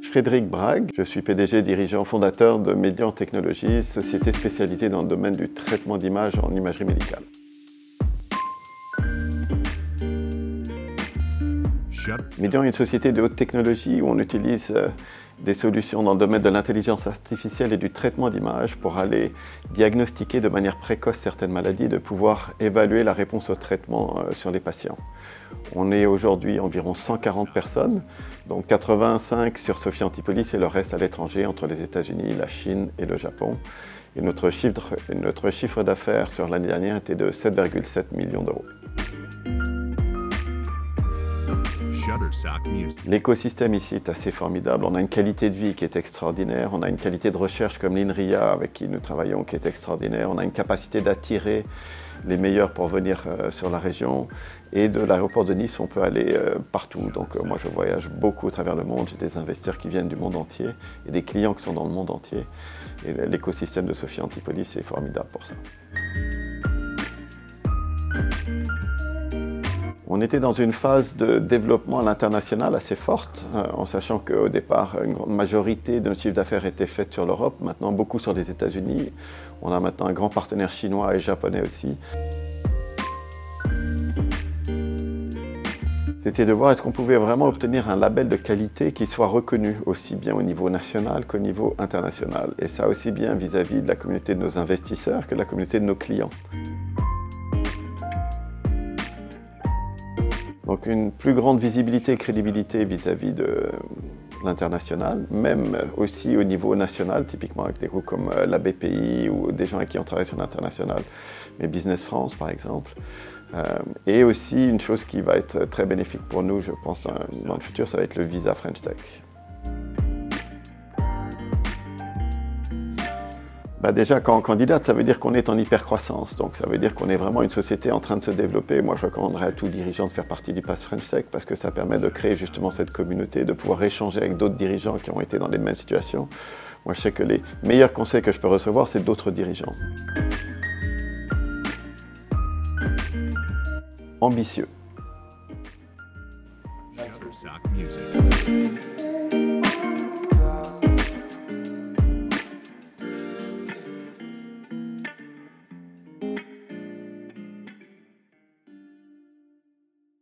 Frédéric Brague, je suis PDG et dirigeant fondateur de Médian Technologies, société spécialisée dans le domaine du traitement d'images en imagerie médicale. Médian est une société de haute technologie où on utilise des solutions dans le domaine de l'intelligence artificielle et du traitement d'images pour aller diagnostiquer de manière précoce certaines maladies et de pouvoir évaluer la réponse au traitement sur les patients. On est aujourd'hui environ 140 personnes, donc 85 sur Sophia Antipolis et le reste à l'étranger entre les États-Unis, la Chine et le Japon. Et notre chiffre d'affaires sur l'année dernière était de 7,7 millions d'euros. L'écosystème ici est assez formidable. On a une qualité de vie qui est extraordinaire. On a une qualité de recherche comme l'INRIA avec qui nous travaillons qui est extraordinaire. On a une capacité d'attirer les meilleurs pour venir sur la région. Et de l'aéroport de Nice, on peut aller partout. Donc moi, je voyage beaucoup à travers le monde. J'ai des investisseurs qui viennent du monde entier et des clients qui sont dans le monde entier. Et l'écosystème de Sophia Antipolis est formidable pour ça. On était dans une phase de développement à l'international assez forte, en sachant qu'au départ, une grande majorité de notre chiffre d'affaires était faite sur l'Europe, maintenant beaucoup sur les États-Unis. On a maintenant un grand partenaire chinois et japonais aussi. C'était de voir est-ce qu'on pouvait vraiment obtenir un label de qualité qui soit reconnu aussi bien au niveau national qu'au niveau international. Et ça aussi bien vis-à-vis de la communauté de nos investisseurs que de la communauté de nos clients. Donc une plus grande visibilité et crédibilité vis-à-vis de l'international, même aussi au niveau national, typiquement avec des groupes comme la BPI ou des gens avec qui on travaille sur l'international, mais Business France par exemple. Et aussi une chose qui va être très bénéfique pour nous, je pense, dans le futur, ça va être le visa French Tech. Déjà, quand on candidate, ça veut dire qu'on est en hypercroissance. Donc, ça veut dire qu'on est vraiment une société en train de se développer. Moi, je recommanderais à tout dirigeant de faire partie du Pass French Tech parce que ça permet de créer justement cette communauté, de pouvoir échanger avec d'autres dirigeants qui ont été dans les mêmes situations. Moi, je sais que les meilleurs conseils que je peux recevoir, c'est d'autres dirigeants. Ambitieux.